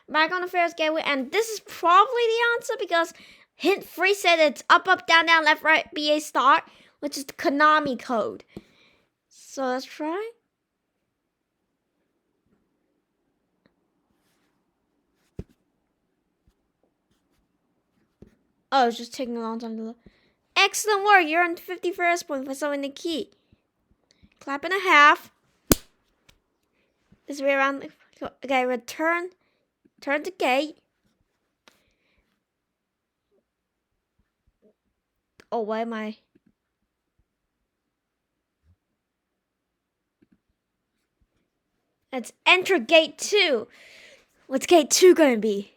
back on the Theorist gateway, and this is probably the answer because hint 3 said it's up, up, down, down, left, right, BA start, which is the Konami code. So let's try. Oh, it's just taking a long time to load. Excellent work! You're on 51st point for solving the key. Clap and a half. This way around. Okay, return. Turn the gate. Oh, why am I? Let's enter gate 2. What's gate 2 going to be?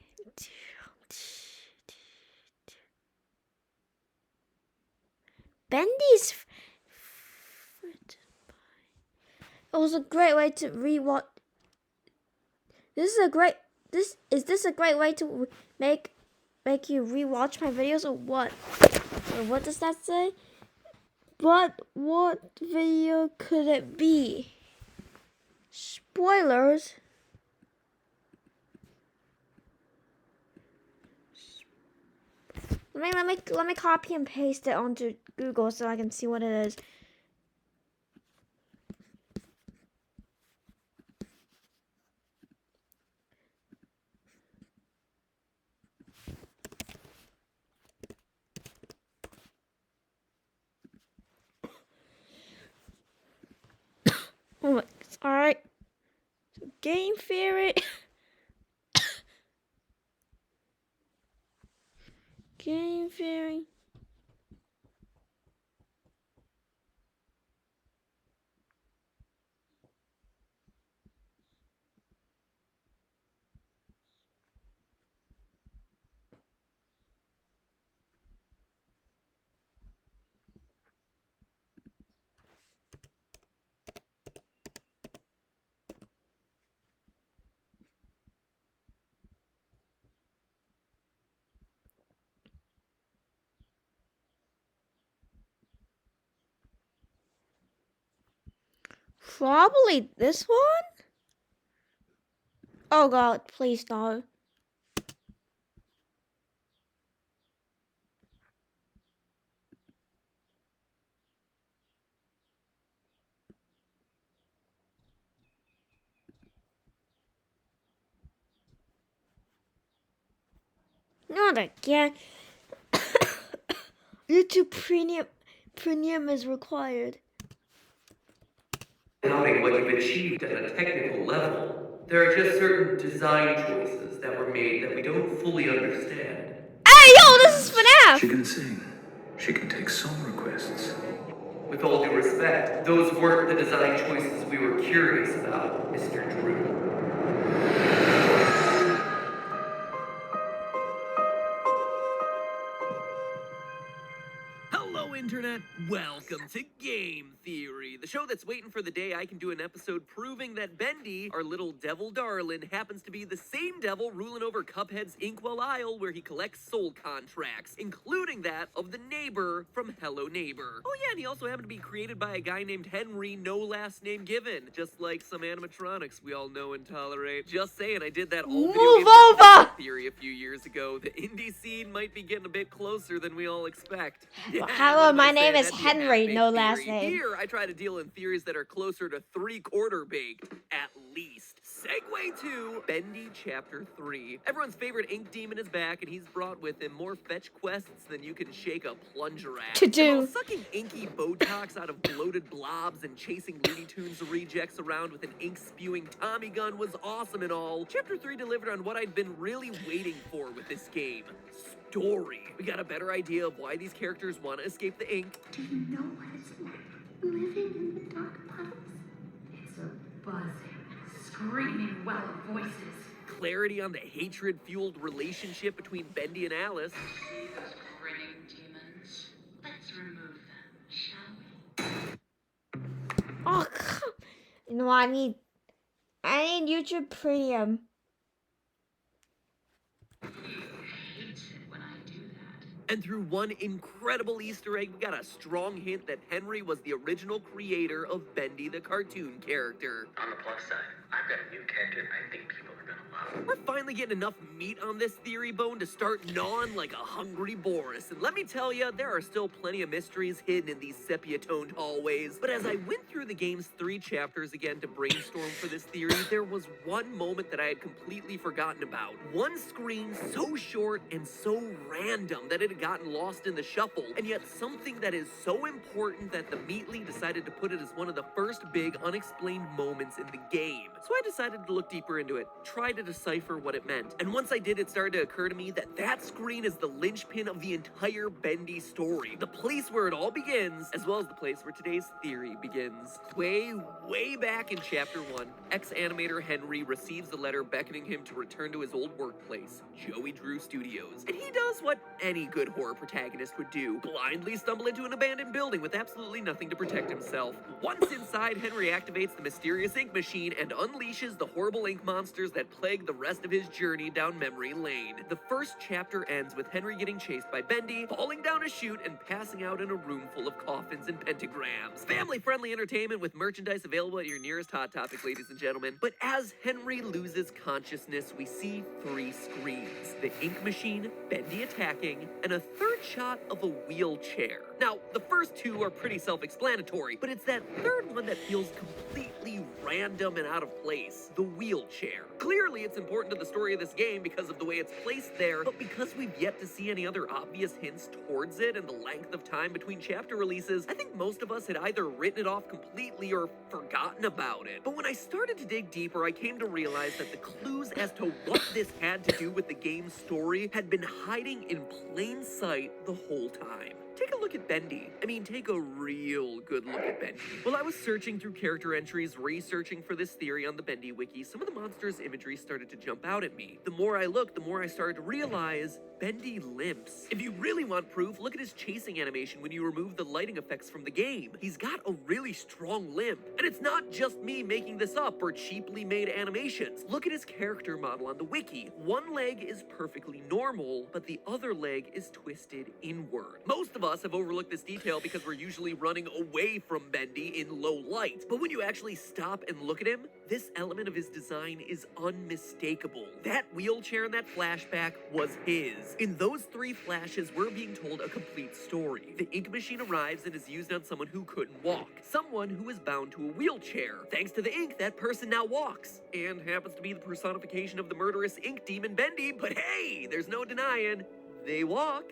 Bendy's. It was a great way to rewatch. This is a great way to make you rewatch my videos, or what? Or what does that say? But what video could it be? Spoilers. Let me copy and paste it onto Google so I can see what it is. Oh, alright. So game theory. Game theory. Probably this one? Oh god, please no. Not again. YouTube premium is required. Doubting what you've achieved at a technical level. There are just certain design choices that were made that we don't fully understand. Hey, yo, this is FNAF! She can sing. She can take song requests. With all due respect, those weren't the design choices we were curious about, Mr. Drew. Hello, Internet. Welcome to Game Theory, the show that's waiting for the day I can do an episode proving that Bendy, our little devil darling, happens to be the same devil ruling over Cuphead's Inkwell Isle where he collects soul contracts, including that of the neighbor from Hello Neighbor. Oh yeah, and he also happened to be created by a guy named Henry, no last name given, just like some animatronics we all know and tolerate. Just saying, I did that old Move over! Theory a few years ago. The indie scene might be getting a bit closer than we all expect. Hello, my name is Henry, no last name. Here, I try to deal in theories that are closer to 3/4 baked, at least. Segue to Bendy Chapter 3. Everyone's favorite ink demon is back, and he's brought with him more fetch quests than you can shake a plunger at. To do. While sucking inky Botox out of bloated blobs and chasing Looney Tunes rejects around with an ink-spewing Tommy gun was awesome and all, Chapter 3 delivered on what I'd been really waiting for with this game. Story. We got a better idea of why these characters want to escape the ink. Do you know what it's like living in the dark puddles? It's a buzzing, screaming well of voices. Clarity on the hatred-fueled relationship between Bendy and Alice. See those grinning demons? Let's remove them, shall we? Oh, come. You know what I need? I need YouTube Premium. And through one incredible Easter egg, we got a strong hint that Henry was the original creator of Bendy the cartoon character. On the plus side, I've got a new character I think people are gonna love. We're finally getting enough meat on this theory bone to start gnawing like a hungry Boris. And let me tell you, there are still plenty of mysteries hidden in these sepia-toned hallways. But as I went through the game's 3 chapters again to brainstorm for this theory, there was one moment that I had completely forgotten about. One screen so short and so random that it had gotten lost in the shuffle, and yet something that is so important that the Meatly decided to put it as one of the first big unexplained moments in the game. So I decided to look deeper into it, try to decipher what it meant. And once I did, it started to occur to me that that screen is the linchpin of the entire Bendy story. The place where it all begins, as well as the place where today's theory begins. Way back in chapter 1, ex-animator Henry receives a letter beckoning him to return to his old workplace, Joey Drew Studios. And he does what any good horror protagonist would do, blindly stumble into an abandoned building with absolutely nothing to protect himself. Once inside, Henry activates the mysterious ink machine and unleashes the horrible ink monsters that plague the rest of his journey down memory lane. The first chapter ends with Henry getting chased by Bendy, falling down a chute, and passing out in a room full of coffins and pentagrams. Family-friendly entertainment with merchandise available at your nearest Hot Topic, ladies and gentlemen. But as Henry loses consciousness, we see 3 screens. The ink machine, Bendy attacking, and a third shot of a wheelchair. Now, the first 2 are pretty self-explanatory, but it's that third one that feels completely random and out of place. The wheelchair. Clearly, it's important to the story of this game because of the way it's placed there, but because we've yet to see any other obvious hints towards it and the length of time between chapter releases, I think most of us had either written it off completely or forgotten about it. But when I started to dig deeper, I came to realize that the clues as to what this had to do with the game's story had been hiding in plain sight the whole time. Take a look at Bendy. I mean, take a real good look at Bendy. While I was searching through character entries, researching for this theory on the Bendy wiki, some of the monster's imagery started to jump out at me. The more I looked, the more I started to realize Bendy limps. If you really want proof, look at his chasing animation when you remove the lighting effects from the game. He's got a really strong limp. And it's not just me making this up or cheaply made animations. Look at his character model on the wiki. One leg is perfectly normal, but the other leg is twisted inward. Most of us have overlooked this detail because we're usually running away from Bendy in low light. But when you actually stop and look at him, this element of his design is unmistakable. That wheelchair in that flashback was his. In those 3 flashes, we're being told a complete story. The ink machine arrives and is used on someone who couldn't walk. Someone who is bound to a wheelchair. Thanks to the ink, that person now walks. And happens to be the personification of the murderous ink demon Bendy, but hey, there's no denying, they walk.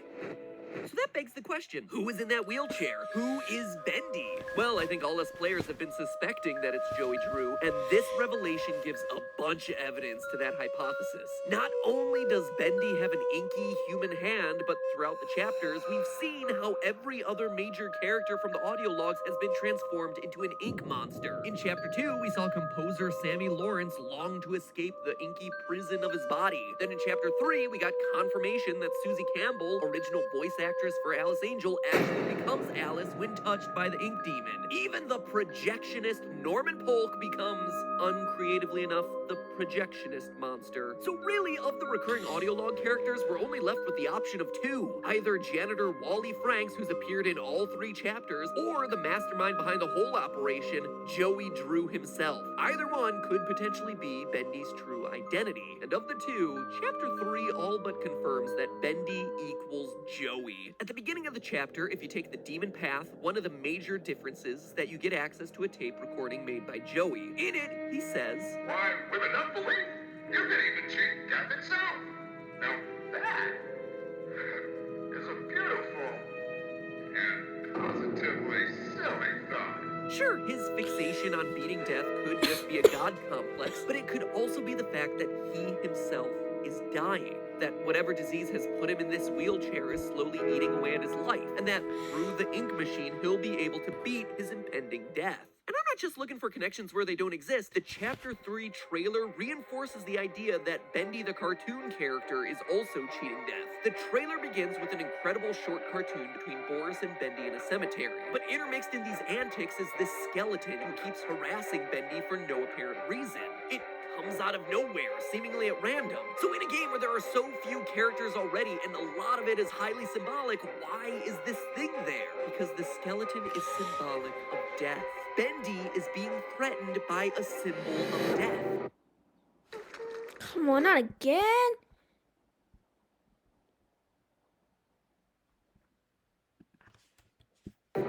So that begs the question, who is in that wheelchair? Who is Bendy? Well, I think all us players have been suspecting that it's Joey Drew, and this revelation gives a bunch of evidence to that hypothesis. Not only does Bendy have an inky human hand, but throughout the chapters, we've seen how every other major character from the audio logs has been transformed into an ink monster. In chapter 2, we saw composer Sammy Lawrence long to escape the inky prison of his body. Then in chapter 3, we got confirmation that Susie Campbell, original voice actress for Alice Angel, actually becomes Alice when touched by the ink demon. Even the projectionist Norman Polk becomes, uncreatively enough, the projectionist monster. So really, of the recurring audio log characters, we're only left with the option of 2. Either janitor Wally Franks, who's appeared in all 3 chapters, or the mastermind behind the whole operation, Joey Drew himself. Either one could potentially be Bendy's true identity. And of the 2, chapter 3 all but confirms that Bendy equals Joey. At the beginning of the chapter, if you take the demon path, one of the major differences is that you get access to a tape recording made by Joey. In it, he says, "Why, with enough belief, you can even cheat death itself. Now that is a beautiful and positively silly thought." Sure, his fixation on beating death could just be a god complex, but it could also be the fact that he himself is dying. That whatever disease has put him in this wheelchair is slowly eating away at his life, and that through the ink machine, he'll be able to beat his impending death. And I'm not just looking for connections where they don't exist. The Chapter 3 trailer reinforces the idea that Bendy the cartoon character is also cheating death. The trailer begins with an incredible short cartoon between Boris and Bendy in a cemetery. But intermixed in these antics is this skeleton who keeps harassing Bendy for no apparent reason. It comes out of nowhere, seemingly at random. So in a game where there are so few characters already and a lot of it is highly symbolic, why is this thing there? Because the skeleton is symbolic of death. Bendy is being threatened by a symbol of death. Come on, not again.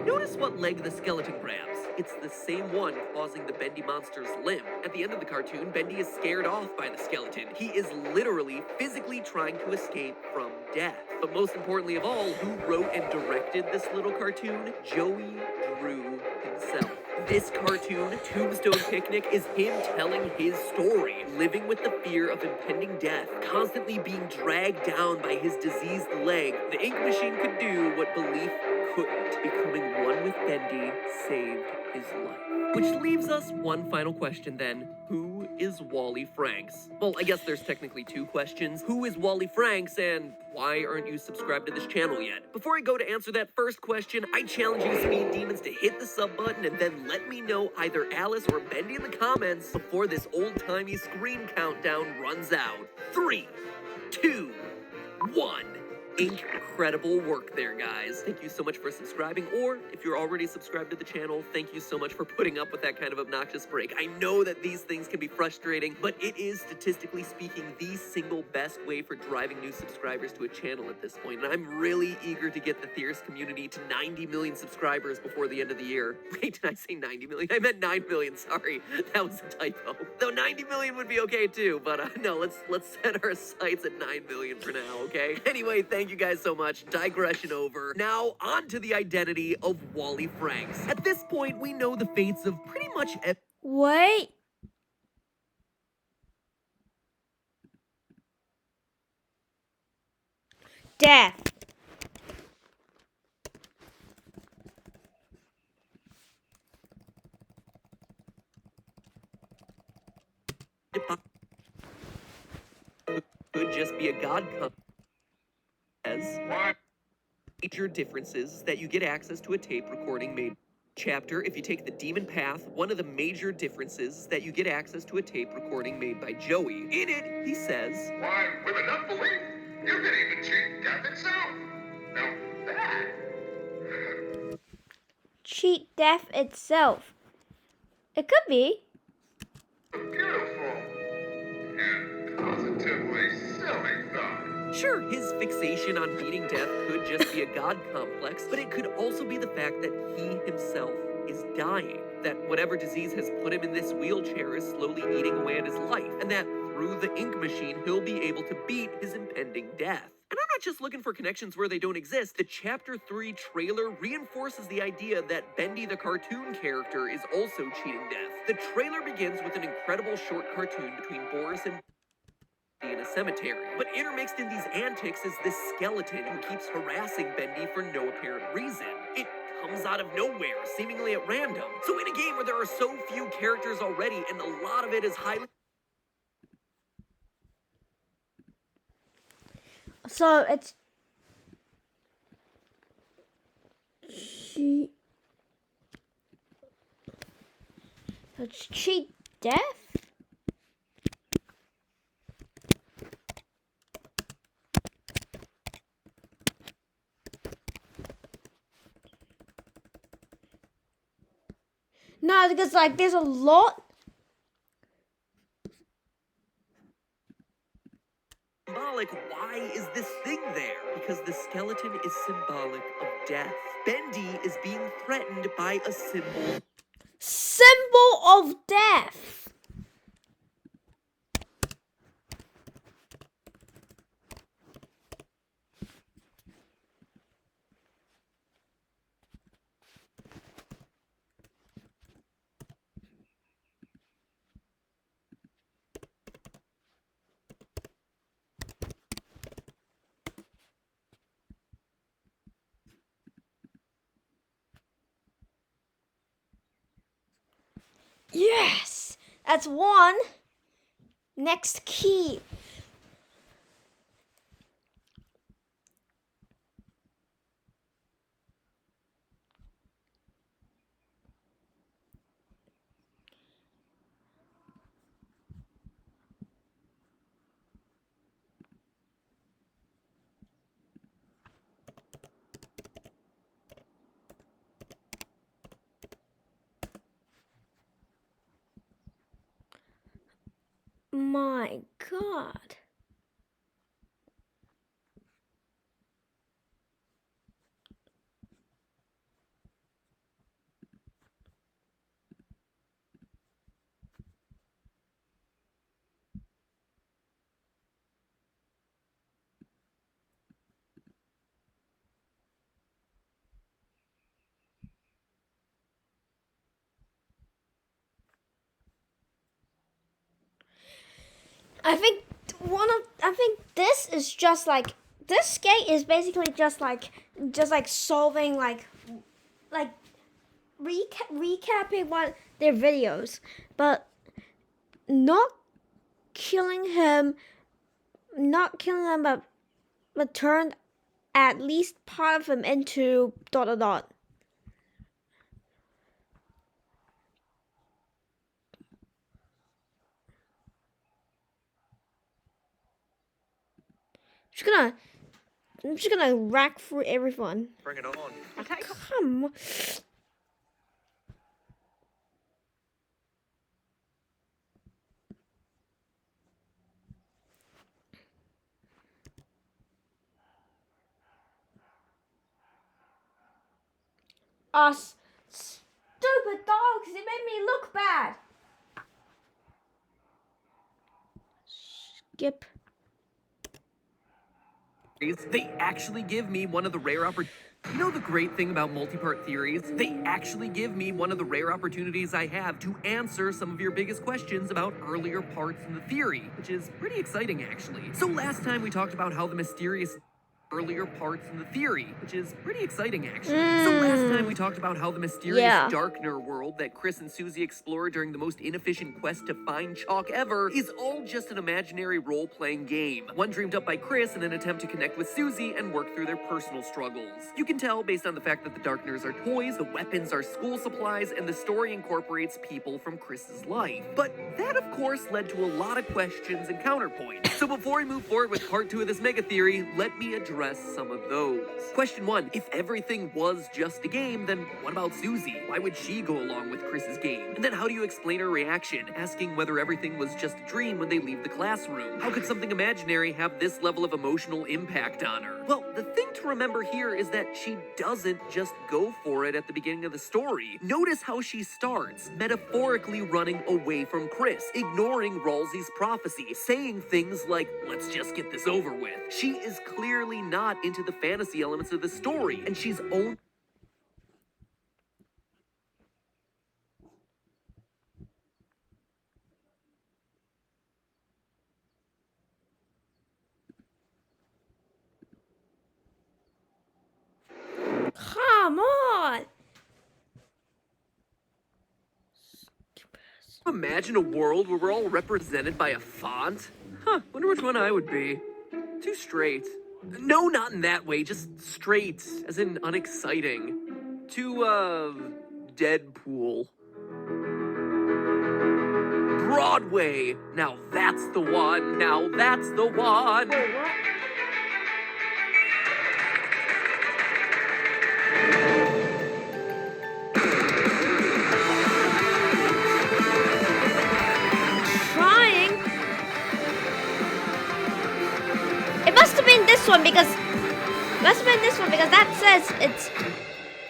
Notice what leg the skeleton grabs. It's the same one causing the Bendy monster's limp. At the end of the cartoon, Bendy is scared off by the skeleton. He is literally physically trying to escape from death. But most importantly of all, who wrote and directed this little cartoon? Joey Drew himself. This cartoon, Tombstone Picnic, is him telling his story, living with the fear of impending death, constantly being dragged down by his diseased leg. The ink machine could do what belief couldn't. Becoming one with Bendy saved his life. Which leaves us one final question then. Who is Wally Franks? Well, I guess there's technically two questions. Who is Wally Franks, and why aren't you subscribed to this channel yet? Before I go to answer that first question, I challenge you Speed Demons to hit the sub button and then let me know either Alice or Bendy in the comments before this old-timey screen countdown runs out. 3, 2, 1. Incredible work there, guys. Thank you so much for subscribing, or if you're already subscribed to the channel, thank you so much for putting up with that kind of obnoxious break. I know that these things can be frustrating, but it is, statistically speaking, the single best way for driving new subscribers to a channel at this point, and I'm really eager to get the Theorist community to 90 million subscribers before the end of the year. Wait, did I say 90 million? I meant 9 million, sorry. That was a typo. Though 90 million would be okay too, but no, let's set our sights at 9 million for now, okay? Anyway, thank you guys so much. Digression over. Now, on to the identity of Wally Franks. At this point, we know the fates of pretty much Wait. Death. could just be a god as major differences that you get access to a tape recording made chapter. If you take the demon path, one of the major differences is that you get access to a tape recording made by Joey. In it, he says, Why, with enough belief, you could even cheat death itself. Now that... Cheat death itself. It could be. beautiful. And positively silly thought. sure, his fixation on beating death could just be a god complex, but it could also be the fact that he himself is dying. That whatever disease has put him in this wheelchair is slowly eating away at his life, and that through the ink machine, he'll be able to beat his impending death. And I'm not just looking for connections where they don't exist. The Chapter 3 trailer reinforces the idea that Bendy the cartoon character is also cheating death. The trailer begins with an incredible short cartoon between Boris and in a cemetery. But intermixed in these antics is this skeleton who keeps harassing Bendy for no apparent reason. It comes out of nowhere, seemingly at random. So in a game where there are so few characters already, and a lot of it is highly... So it's cheat. It's cheat death. No, because like there's a lot. Symbolic. Why is this thing there? Because the skeleton is symbolic of death. Bendy is being threatened by a Symbol of death. Yes, that's one. Next key. My god. I think this is just like this skate is basically just like solving like recapping what their videos, but not killing him, but turned at least part of him into ... I'm just gonna rack through everyone. Bring it on. Come on. Us stupid dogs, it made me look bad. Skip. They actually give me one of the rare opportunities. You know the great thing about multi-part theories? They actually give me one of the rare opportunities I have to answer some of your biggest questions about earlier parts in the theory, which is pretty exciting actually. So last time we talked about how the mysterious earlier parts in the theory, which is pretty exciting actually. So last time we talked about how the mysterious Darkner world that Chris and Susie explore during the most inefficient quest to find chalk ever is all just an imaginary role-playing game, one dreamed up by Chris in an attempt to connect with Susie and work through their personal struggles. You can tell based on the fact that the Darkners are toys, the weapons are school supplies, and the story incorporates people from Chris's life. But that of course led to a lot of questions and counterpoints. So before we move forward with part 2 of this mega theory, let me address some of those. Question 1. If everything was just a game, then what about Susie? Why would she go along with Chris's game? And then how do you explain her reaction, asking whether everything was just a dream when they leave the classroom? How could something imaginary have this level of emotional impact on her? Well, the thing to remember here is that she doesn't just go for it at the beginning of the story. Notice how she starts, metaphorically running away from Chris, ignoring Ralsei's prophecy, saying things like, let's just get this over with. She is clearly not into the fantasy elements of the story, and she's only... Come on. Imagine a world where we're all represented by a font? Huh, wonder which one I would be. Too straight. No, not in that way, just straight, as in unexciting. Too, Deadpool. Broadway! Now that's the one, now that's the one! Trying. It must have been this one because that says it's...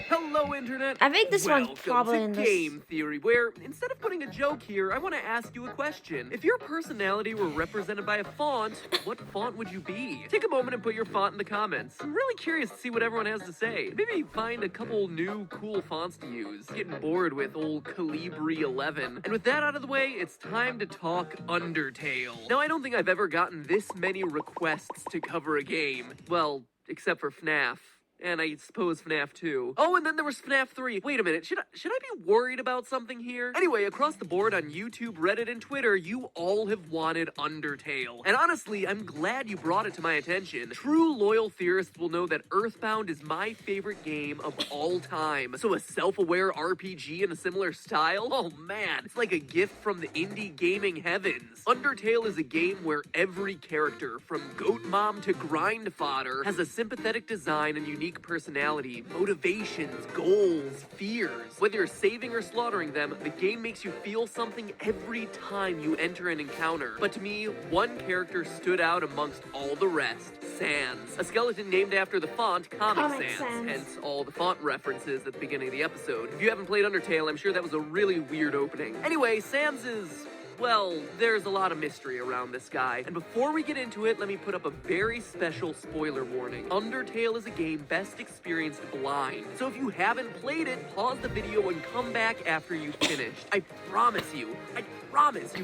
Hello, Internet. I think this one's Welcome probably to in this. Game Theory, where instead of putting a joke here, I want to ask you a question. If your personality were represented by a font, what font would you be? Take a moment and put your font in the comments. I'm really curious to see what everyone has to say. Maybe find a couple new cool fonts to use. Getting bored with old Calibri 11. And with that out of the way, it's time to talk Undertale. Now, I don't think I've ever gotten this many requests to cover a game. Well, except for FNAF. And I suppose FNAF 2. Oh, and then there was FNAF 3. Wait a minute, should I be worried about something here? Anyway, across the board on YouTube, Reddit, and Twitter, you all have wanted Undertale. And honestly, I'm glad you brought it to my attention. True loyal theorists will know that Earthbound is my favorite game of all time. So a self-aware RPG in a similar style? Oh man, it's like a gift from the indie gaming heavens. Undertale is a game where every character, from Goat Mom to Grind Fodder, has a sympathetic design and unique unique personality, motivations, goals, fears. Whether you're saving or slaughtering them, the game makes you feel something every time you enter an encounter. But to me, one character stood out amongst all the rest. Sans, a skeleton named after the font Comic Sans, hence all the font references at the beginning of the episode. If you haven't played Undertale, I'm sure that was a really weird opening. Anyway, Sans is... well, there's a lot of mystery around this guy. And before we get into it, let me put up a very special spoiler warning. Undertale is a game best experienced blind. So if you haven't played it, pause the video and come back after you've finished. I promise you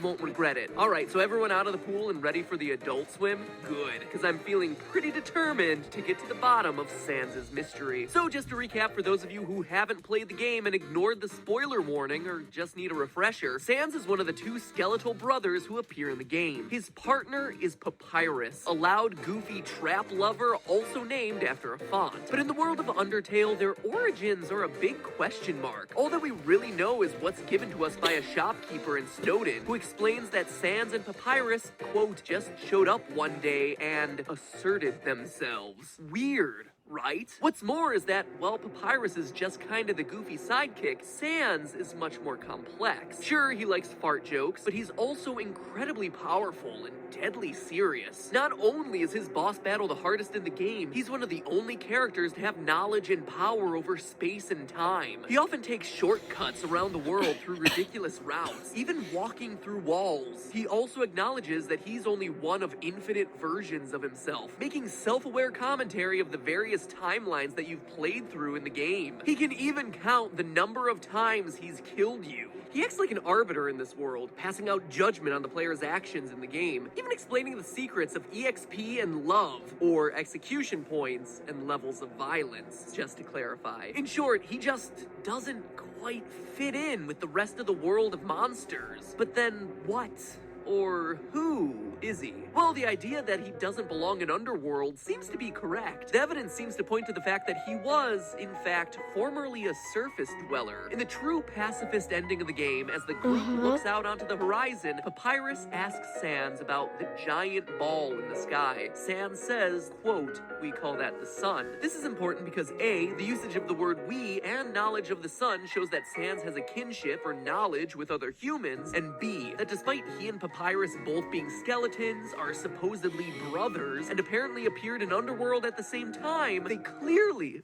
won't regret it. Alright, so everyone out of the pool and ready for the adult swim? Good, because I'm feeling pretty determined to get to the bottom of Sans' mystery. So just to recap for those of you who haven't played the game and ignored the spoiler warning or just need a refresher, Sans is one of the two skeletal brothers who appear in the game. His partner is Papyrus, a loud, goofy trap lover also named after a font. But in the world of Undertale, their origins are a big question mark. All that we really know is what's given to us by a shopkeeper in Snowden, who explains that Sans and Papyrus, quote, just showed up one day and asserted themselves. Weird, right? What's more is that, while Papyrus is just kind of the goofy sidekick, Sans is much more complex. Sure, he likes fart jokes, but he's also incredibly powerful and deadly serious. Not only is his boss battle the hardest in the game, he's one of the only characters to have knowledge and power over space and time. He often takes shortcuts around the world through ridiculous routes, even walking through walls. He also acknowledges that he's only one of infinite versions of himself, making self-aware commentary of the various timelines that you've played through in the game. He can even count the number of times he's killed you. He acts like an arbiter in this world, passing out judgment on the player's actions in the game, even explaining the secrets of EXP and love, or execution points and levels of violence, just to clarify. In short, he just doesn't quite fit in with the rest of the world of monsters. But then what? Or who is he? Well, the idea that he doesn't belong in Underworld seems to be correct. The evidence seems to point to the fact that he was, in fact, formerly a surface dweller. In the true pacifist ending of the game, as the group looks out onto the horizon, Papyrus asks Sans about the giant ball in the sky. Sans says, quote, "We call that the sun." This is important because A, the usage of the word we and knowledge of the sun shows that Sans has a kinship or knowledge with other humans, and B, that despite he and Papyrus both being skeletons, are supposedly brothers, and apparently appeared in Underworld at the same time, they clearly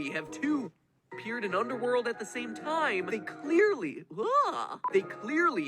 have two appeared in Underworld at the same time. They clearly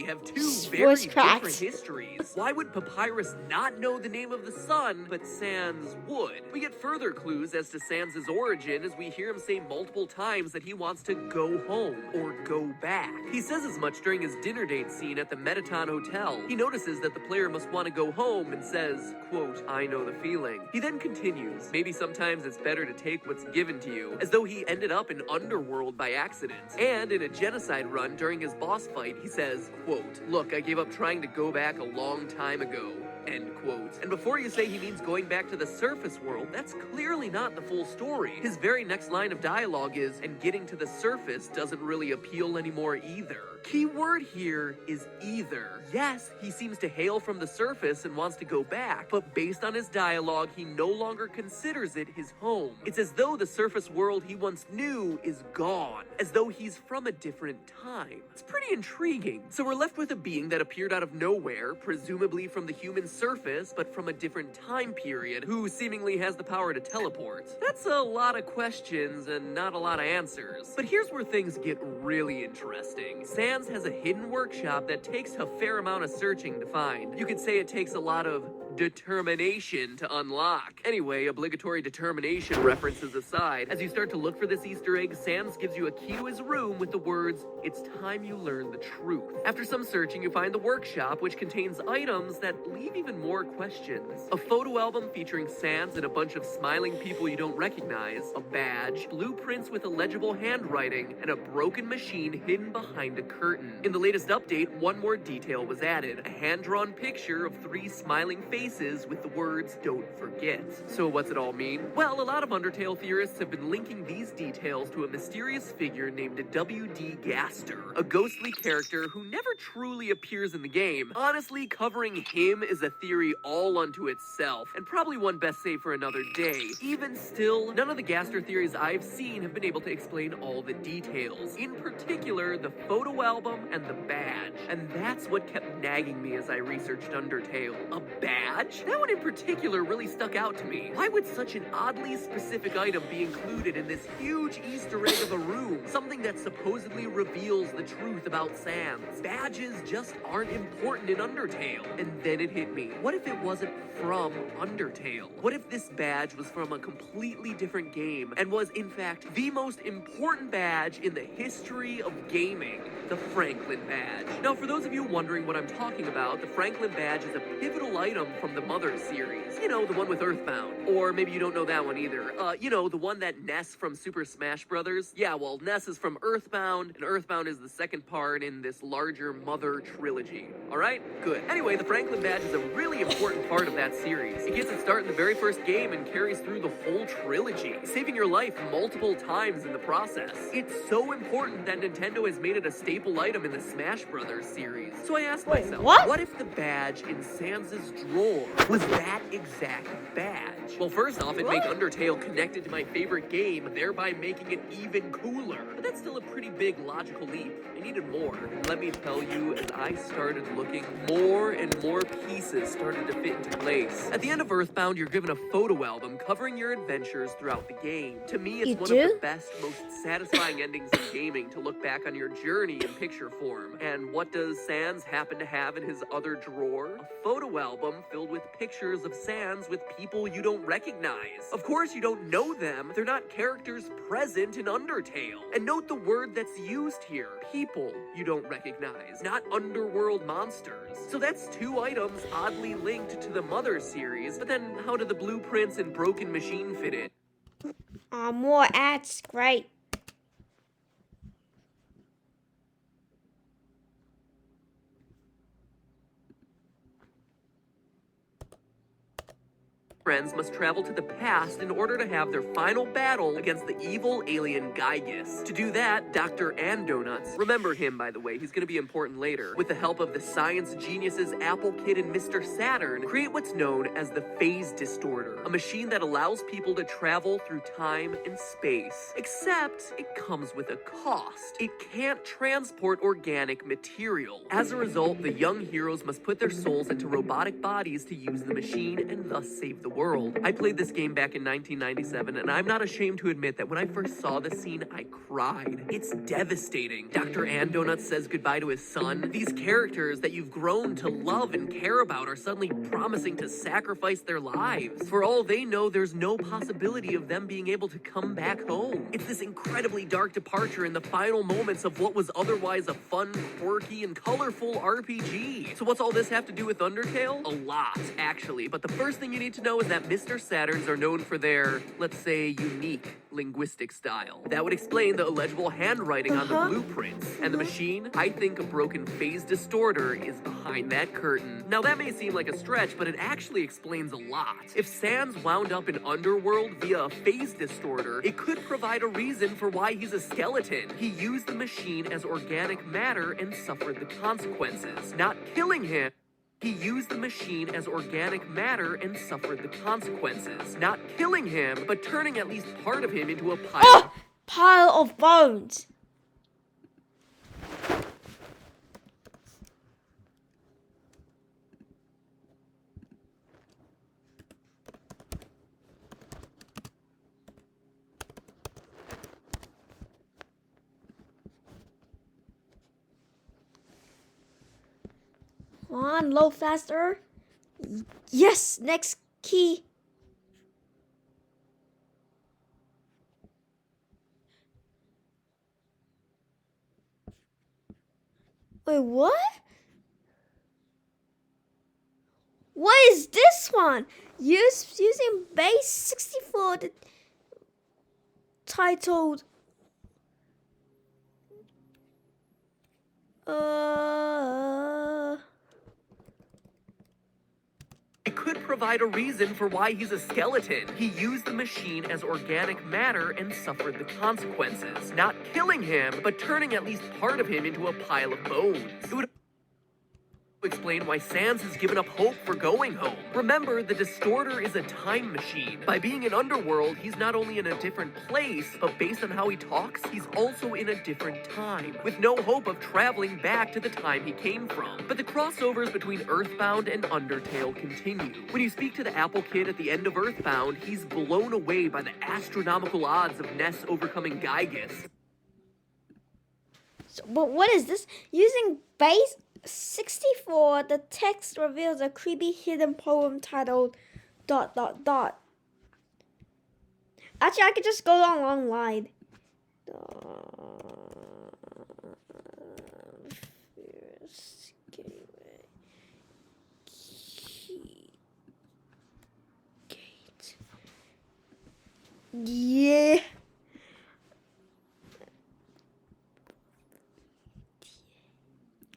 have two very different histories. Why would Papyrus not know the name of the sun, but Sans would? We get further clues as to Sans' origin as we hear him say multiple times that he wants to go home, or go back. He says as much during his dinner date scene at the Metaton Hotel. He notices that the player must want to go home and says, quote, "I know the feeling." He then continues, "Maybe sometimes it's better to take what's given to you," as though he ended up in Underworld by accident. And in a genocide run during his boss fight, he says, quote, "Look, I gave up trying to go back a long time ago." End quote. And before you say he means going back to the surface world, that's clearly not the full story. His very next line of dialogue is, "And getting to the surface doesn't really appeal anymore either." Key word here is either. Yes, he seems to hail from the surface and wants to go back, but based on his dialogue, he no longer considers it his home. It's as though the surface world he once knew is gone, as though he's from a different time. It's pretty intriguing. So we're left with a being that appeared out of nowhere, presumably from the human surface, but from a different time period, who seemingly has the power to teleport. That's a lot of questions and not a lot of answers. But here's where things get really interesting. Sans has a hidden workshop that takes a fair amount of searching to find. You could say it takes a lot of determination to unlock. Anyway, obligatory determination references aside, as you start to look for this Easter egg, Sans gives you a key to his room with the words, "It's time you learn the truth." After some searching, you find the workshop, which contains items that leave even more questions. A photo album featuring Sans and a bunch of smiling people you don't recognize, a badge, blueprints with illegible handwriting, and a broken machine hidden behind a curtain. In the latest update, one more detail was added, a hand-drawn picture of 3 smiling faces cases with the words "Don't forget." So what's it all mean? Well, a lot of Undertale theorists have been linking these details to a mysterious figure named W.D. Gaster, a ghostly character who never truly appears in the game. Honestly, covering him is a theory all unto itself, and probably one best saved for another day. Even still, none of the Gaster theories I've seen have been able to explain all the details, in particular the photo album and the badge. And that's what kept nagging me as I researched Undertale. A badge? That one in particular really stuck out to me. Why would such an oddly specific item be included in this huge Easter egg of a room? Something that supposedly reveals the truth about Sans. Badges just aren't important in Undertale. And then it hit me. What if it wasn't from Undertale? What if this badge was from a completely different game and was in fact the most important badge in the history of gaming? The Franklin badge. Now, for those of you wondering what I'm talking about, the Franklin badge is a pivotal item from the Mother series. You know, the one with Earthbound. Or maybe you don't know that one either. You know, the one that Ness from Super Smash Bros. Yeah, well, Ness is from Earthbound, and Earthbound is the second part in this larger Mother trilogy. Alright? Good. Anyway, the Franklin badge is a really important part of that series. It gets its start in the very first game and carries through the whole trilogy, saving your life multiple times in the process. It's so important that Nintendo has made it a staple item in the Smash Bros. Series. So I asked myself, what if the badge in Sans' drawer was that exact badge? Well, first off, it'd make Undertale connected to my favorite game, thereby making it even cooler. But that's still a pretty big logical leap. I needed more. And let me tell you, as I started looking, more and more pieces started to fit into place. At the end of Earthbound, you're given a photo album covering your adventures throughout the game. To me, it's one of the best, most satisfying endings in gaming to look back on your journey in picture form. And what does Sans happen to have in his other drawer? A photo album filled with pictures of Sans with people you don't recognize. Of course, you don't know them. They're not characters present in Undertale. And note the word that's used here. People you don't recognize, not underworld monsters. So that's two items oddly linked to the Mother series, but then how do the blueprints and Broken Machine fit in? More ads, great. Friends must travel to the past in order to have their final battle against the evil alien Gygus. To do that, Dr. Andonuts, remember him by the way, he's gonna be important later, with the help of the science geniuses Apple Kid and Mr. Saturn, create what's known as the Phase Distorter, a machine that allows people to travel through time and space. Except, it comes with a cost. It can't transport organic material. As a result, the young heroes must put their souls into robotic bodies to use the machine and thus save the world. I played this game back in 1997, and I'm not ashamed to admit that when I first saw the scene, I cried. It's devastating. Dr. Andonuts says goodbye to his son. These characters that you've grown to love and care about are suddenly promising to sacrifice their lives. For all they know, there's no possibility of them being able to come back home. It's this incredibly dark departure in the final moments of what was otherwise a fun, quirky, and colorful RPG. So what's all this have to do with Undertale? A lot, actually. But the first thing you need to know is that Mr. Saturns are known for their, let's say, unique linguistic style. That would explain the illegible handwriting on the blueprints. And the machine, I think a broken phase distorter is behind that curtain. Now that may seem like a stretch, but it actually explains a lot. If Sans wound up in Underworld via a phase distorter, it could provide a reason for why he's a skeleton. He used the machine as organic matter and suffered the consequences. Not killing him. He used the machine as organic matter and suffered the consequences. Not killing him, but turning at least part of him into a Pile of bones. Come on, load faster. Yes, next key. Wait, what? What is this one? Using base 64 titled It could provide a reason for why he's a skeleton. He used the machine as organic matter and suffered the consequences. Not killing him, but turning at least part of him into a pile of bones. It would explain why Sans has given up hope for going home. Remember, the Distorter is a time machine. By being in Underworld, he's not only in a different place, but based on how he talks, he's also in a different time, with no hope of traveling back to the time he came from. But the crossovers between Earthbound and Undertale continue. When you speak to the Apple Kid at the end of Earthbound, he's blown away by the astronomical odds of Ness overcoming Gygus. So, but what is this? Using base 64, the text reveals a creepy hidden poem titled ... Actually, I could just go online. Yeah.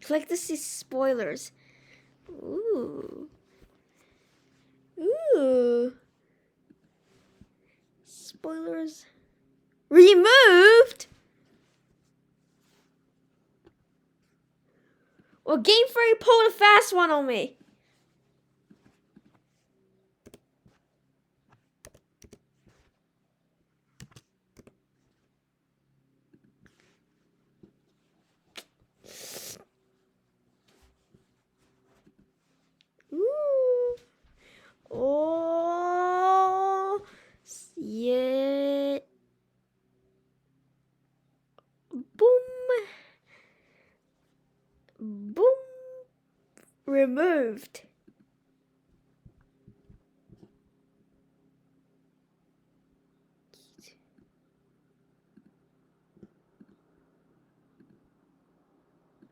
Click to see spoilers. Ooh. Spoilers removed. Well, Game Fairy pulled a fast one on me. Ooh. Oh, yeah. Boom. Boom. Removed.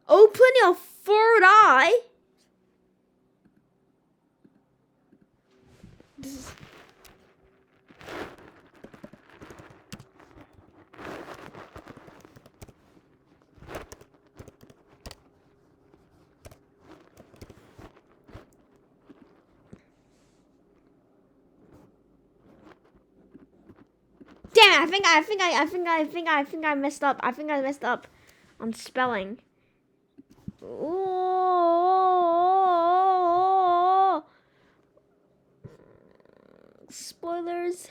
Open your third eye. This is... Damn it, I think I messed up. I think I messed up on spelling. Oh, spoilers.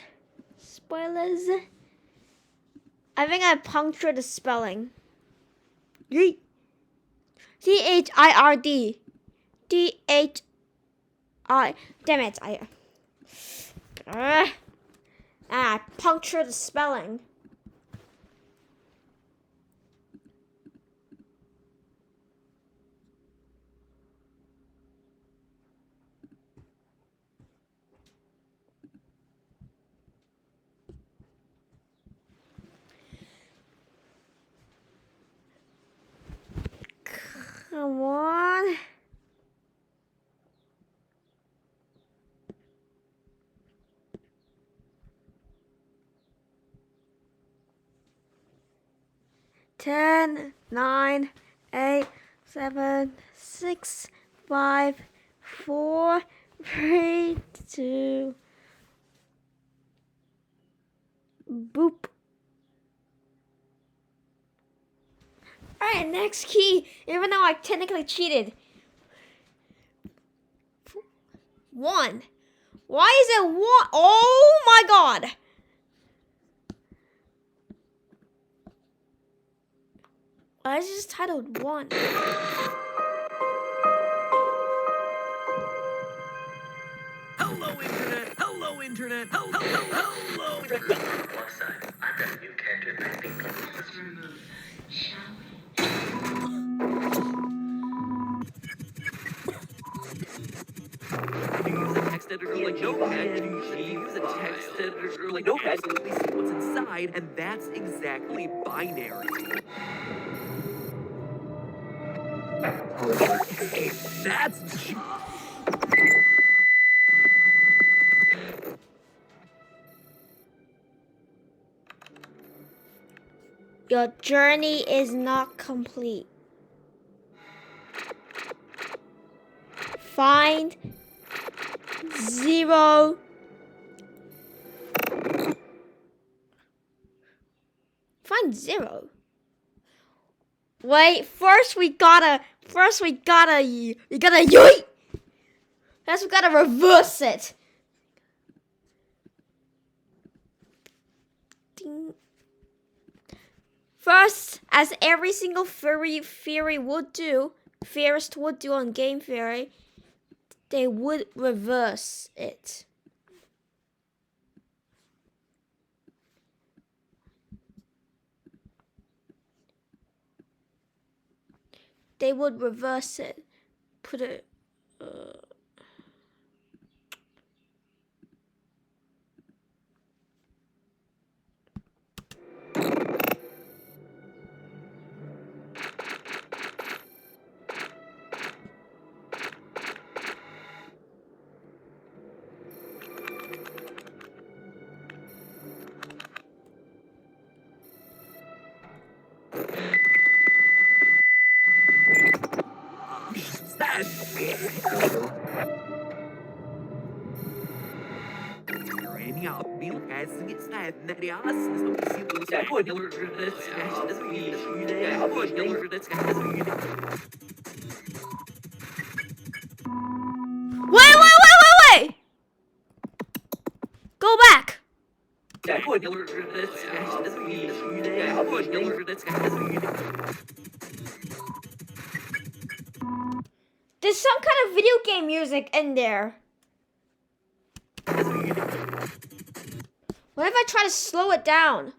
I think I punctured the spelling. Yeet. Third. Thi. Damn it! I punctured the spelling. Come on. Ten, 9, 8, 7, 6, 5, 4, 3, 2. Boop. Alright, next key. Even though I technically cheated. 1. Why is it 1? Oh my god. Why is this titled 1? Hello, Internet! Hello, Internet! Hello, Internet! One side, I've got a new character in my think Use a text editor like Notepad. Use a text editor like Notepad. Absolutely see what's inside, and that's exactly binary. That's Your journey is not complete. Find 0. Find 0. Wait, first we gotta yoink. First we gotta reverse it. Ding. First, as every single theory would do, theorist would do on game theory, they would reverse it. They would reverse it. Put it. Wait! Go back! There's some kind of video game music in there. What if I try to slow it down?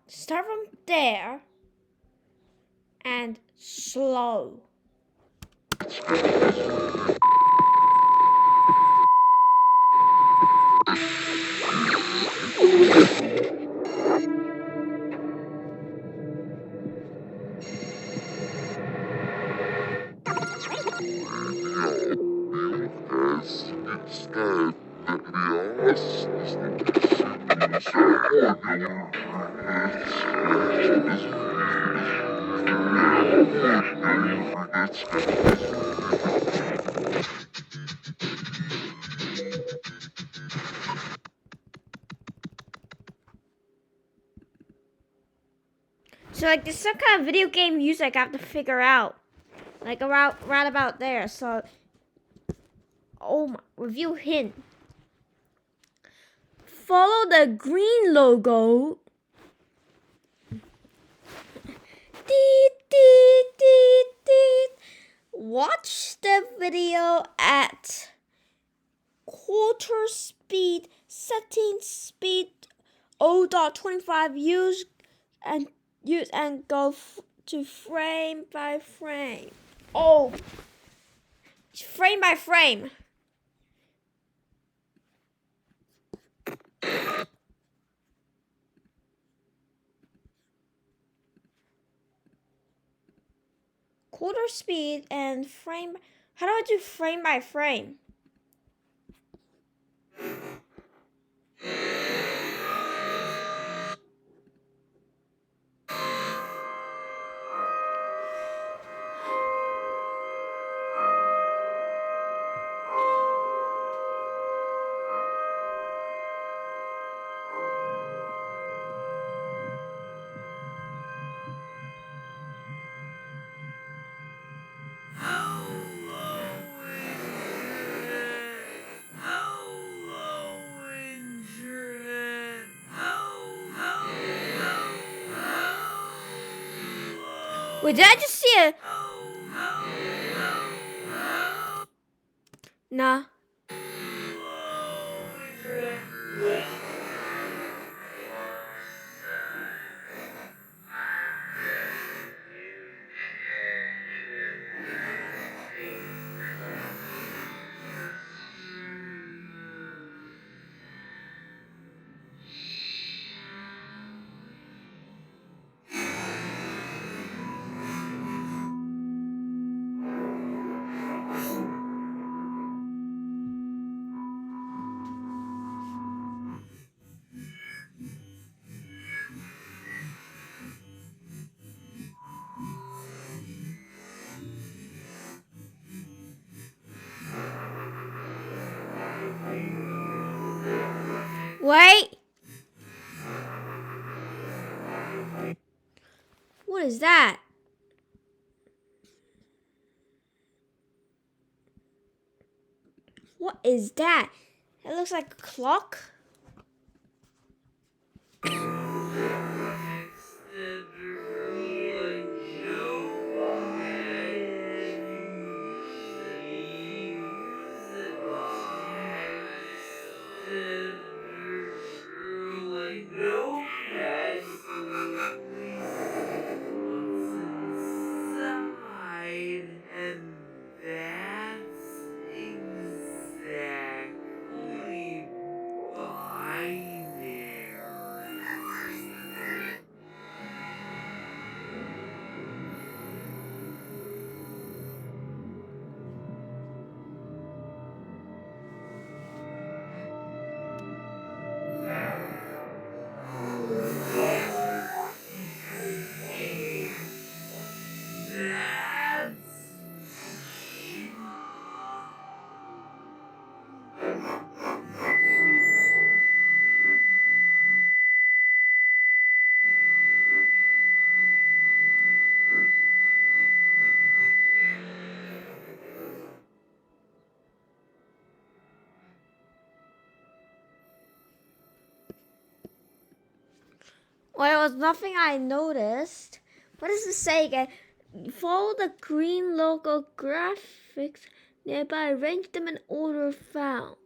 Start from there and slow. So like there's some kind of video game music I have to figure out. Like right about there. So review hint. Follow the green logo. Watch the video at quarter speed, setting speed 0.25. Use and go to frame by frame. Oh, frame by frame. Quarter speed and frame. How do I do frame by frame? Wait, did I just see a... Nah. Wait. What is that? What is that? It looks like a clock. Well, it was nothing I noticed. What does it say again? Follow the green logo graphics nearby. Arrange them in order found.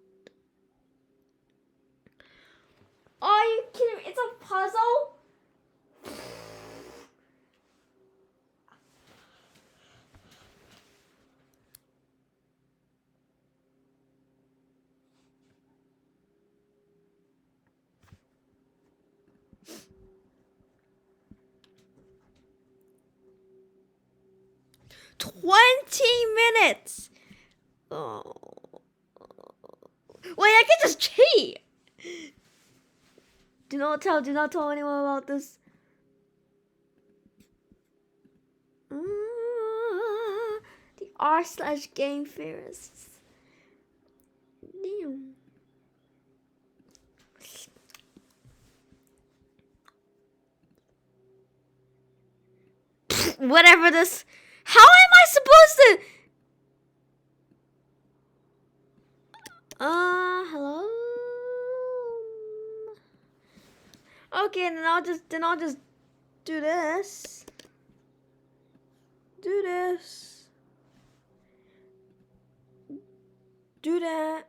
Are you kidding me? It's a puzzle? $20 minutes. Oh. Wait, I can just cheat. Do not tell anyone about this. The r/game theorists. Damn. Whatever this. How am I supposed to? Hello. Okay, then I'll just do this. Do this. Do that.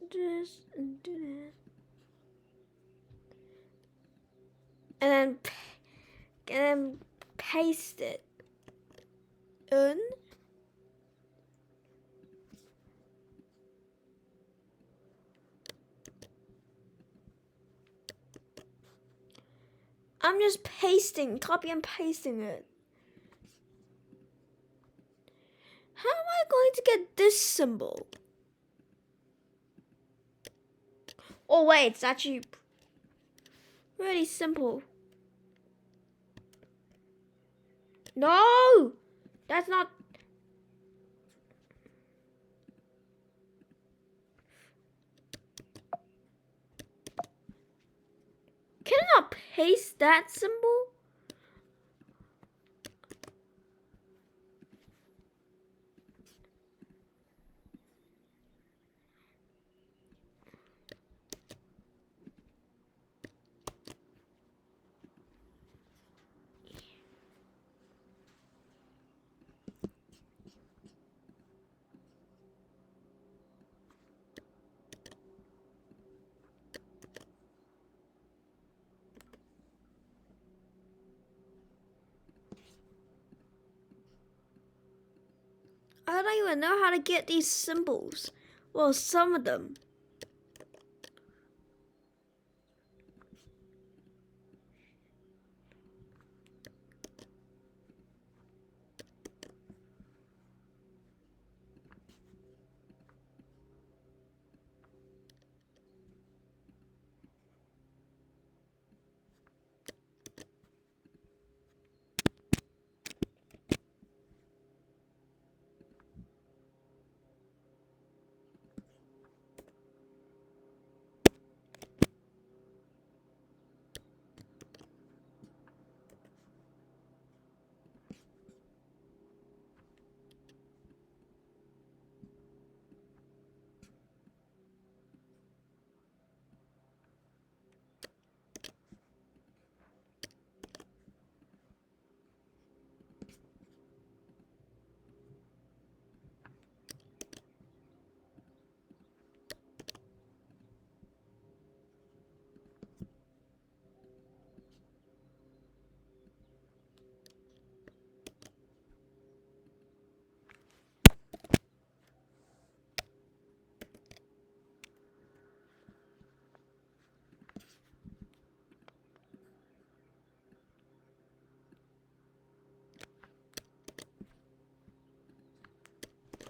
Do this and do that. And then paste it in. I'm just copy and pasting it. How am I going to get this symbol? Oh wait, it's actually really simple. No! That's not... Can I not paste that symbol? even know how to get these symbols. Well, some of them.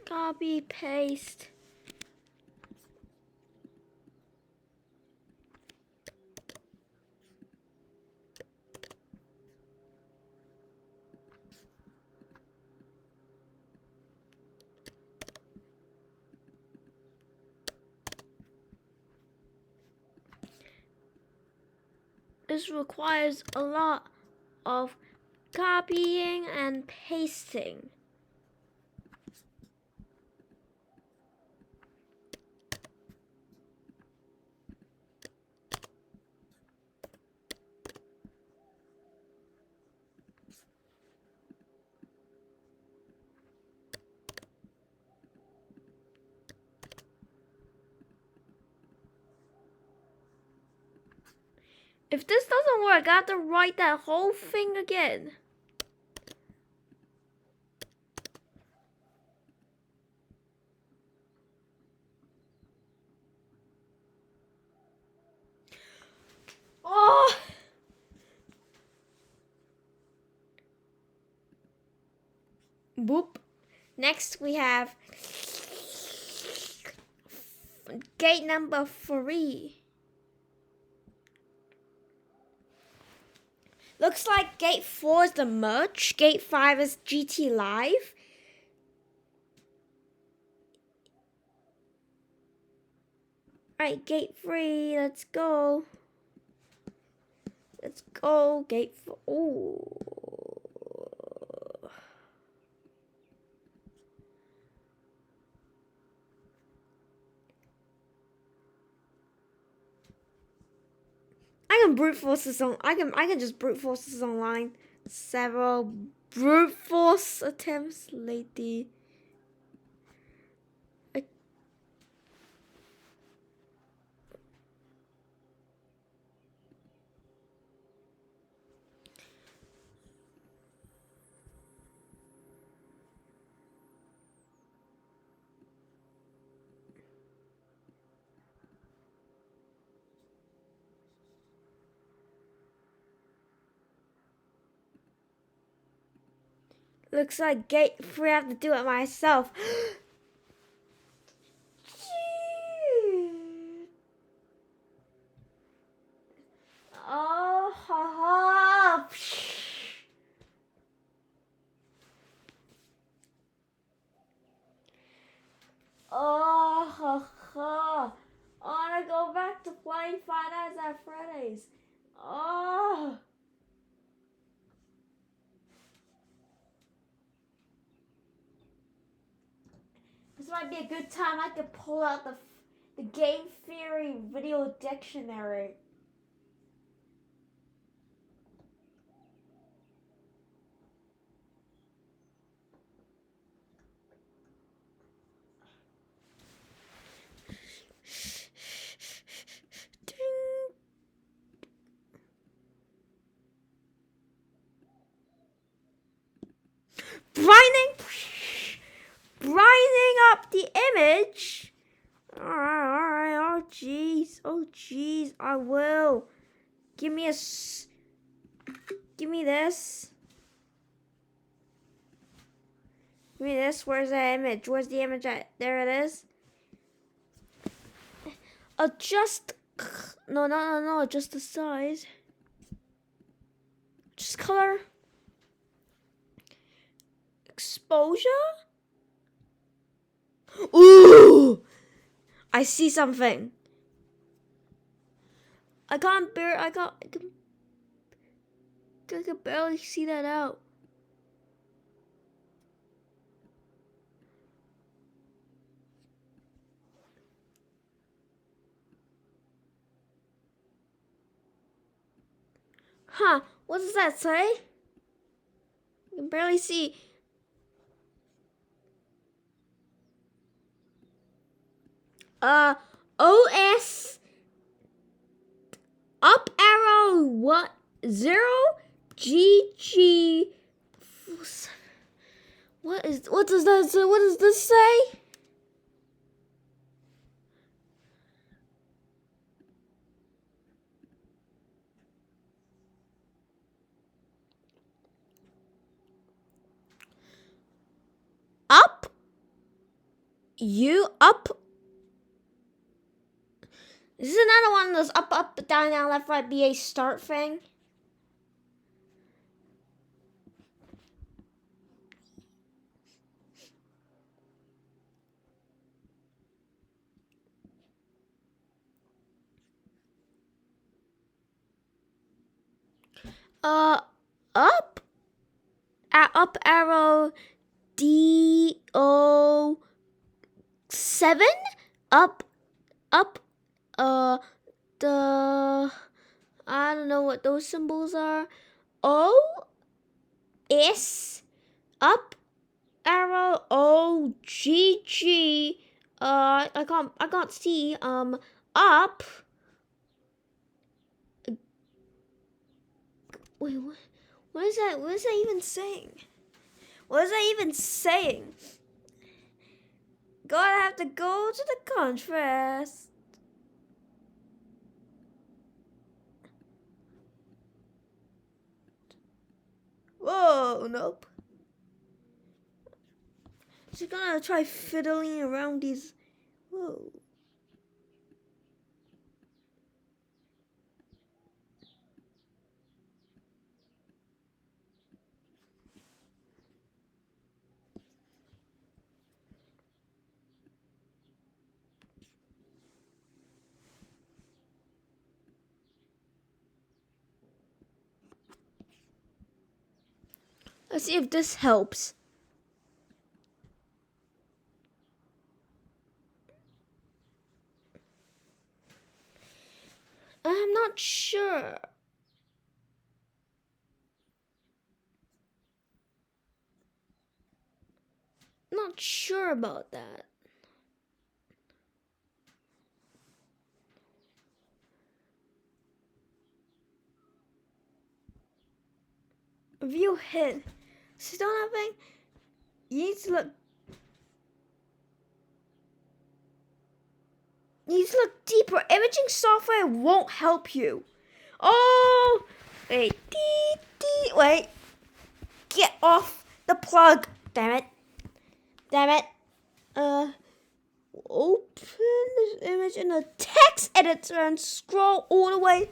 Copy, paste. This requires a lot of copying and pasting. If this doesn't work, I have to write that whole thing again. Oh! Boop. Next we have gate number 3. Looks like gate 4 is the merge. Gate 5 is GT Live. Alright, gate 3, let's go. Let's go, gate 4. Ooh. I can brute force this on. I can just brute force this online. Several brute force attempts lately. Looks like gate 3 I have to do it myself. Oh, ha, ha. Oh, ha, ha. I wanna go back to playing Five Nights at Freddy's. Oh. This might be a good time I could pull out the game theory video dictionary. Brining image. Alright. Oh jeez. I will. Give me this. Give me this. Where's that image? Where's the image at? There it is. Adjust. No. Adjust the size. Just color. Exposure. Ooh! I see something. I can barely see that out. Huh, what does that say? I can barely see. OS up arrow what 0 GG. What does this say? Up. This is another one of those up, down, left, right, BA start thing. Up arrow DO7 up the I don't know what those symbols are. OS up arrow OGG I can't see up. Wait, what is that? What is that even saying? What is that even saying? Gotta have to go to the contrast. Whoa, nope. Just gonna try fiddling around these. Whoa. Let's see if this helps. I'm not sure. Not sure about that. View hit. Still nothing. You need to look. You need to look deeper. Imaging software won't help you. Oh, wait. Wait. Get off the plug. Damn it. Open this image in a text editor and scroll all the way.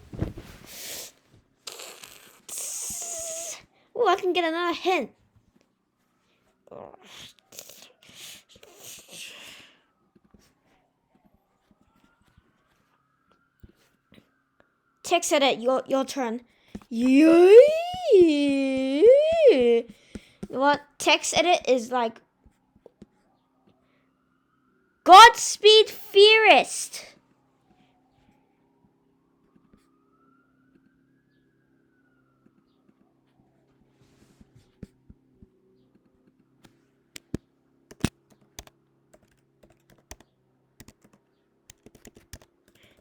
Oh, I can get another hint. Text edit, your turn. What text edit is like? Godspeed, Theorist.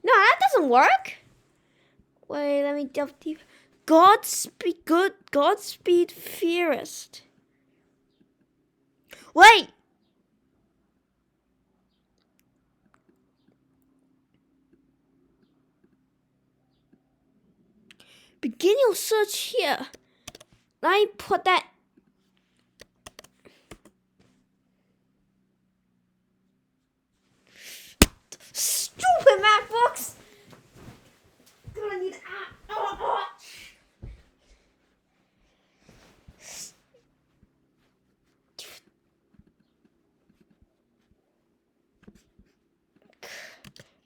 No, that doesn't work. Wait, let me delve deep. Godspeed, Theorist. Wait. Begin your search here. Let me put that. Stupid MacBooks! Gonna need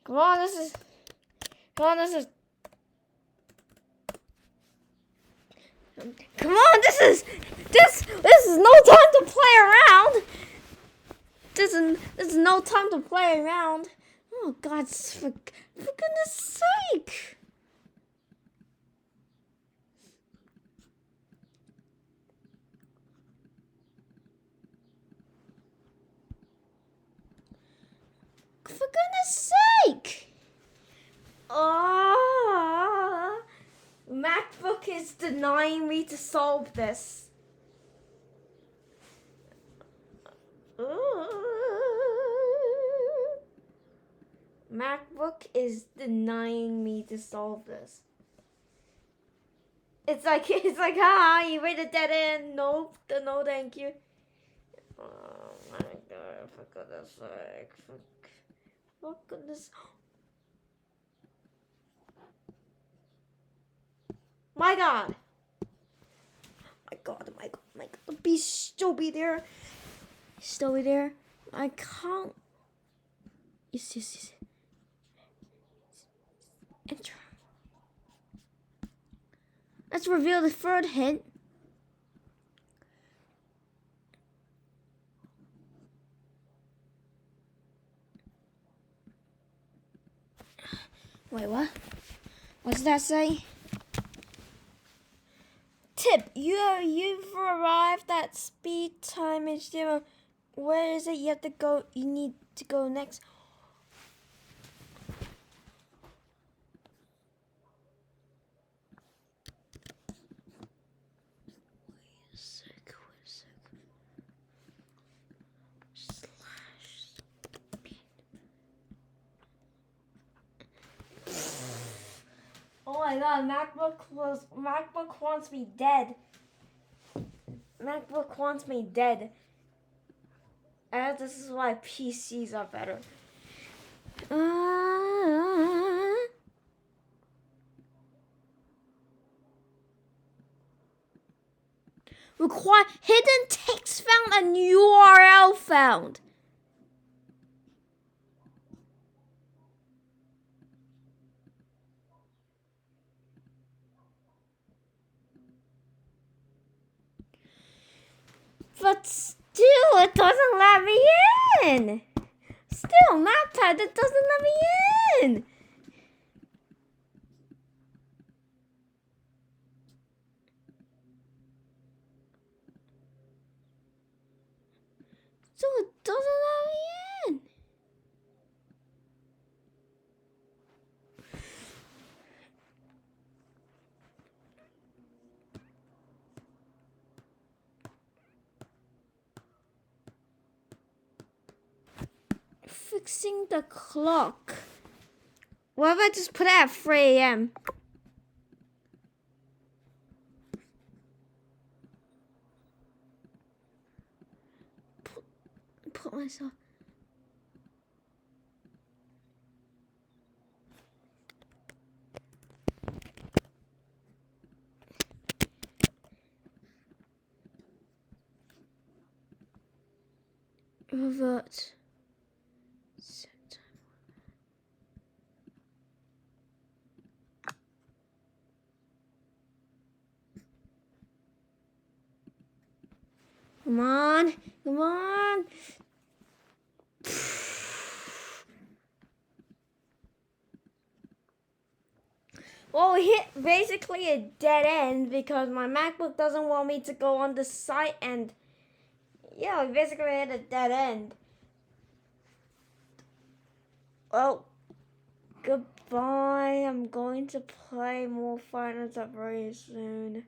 Come on, this is. Come on, this is. Come on, this is no time to play around. This is no time to play around. Oh God, for goodness sake! For goodness sake! Oh, MacBook is denying me to solve this. MacBook is denying me to solve this. It's like, haha, you made a dead end. Nope, no thank you. Oh my God, for goodness sake. For goodness. My God. My God. Still be there. Still be there. I can't. Yes. Enter. Let's reveal the third hint. Wait, what? What does that say? Tip, you've arrived at speed time is 0. Where is it you have to go? You need to go next. Wait a sec. Oh my God, MacBook wants me dead. MacBook wants me dead. And this is why PCs are better. Require hidden text found and URL found. But still, it doesn't let me in. Still, MacPad, it doesn't let me in. So it doesn't let me in. Fixing the clock. What if I just put it at 3 a.m.? Put myself. Revert. Set time. Come on. Well, we hit basically a dead end because my MacBook doesn't want me to go on the site, and yeah, we basically hit a dead end. Well, goodbye. I'm going to play more Final Fantasy very soon.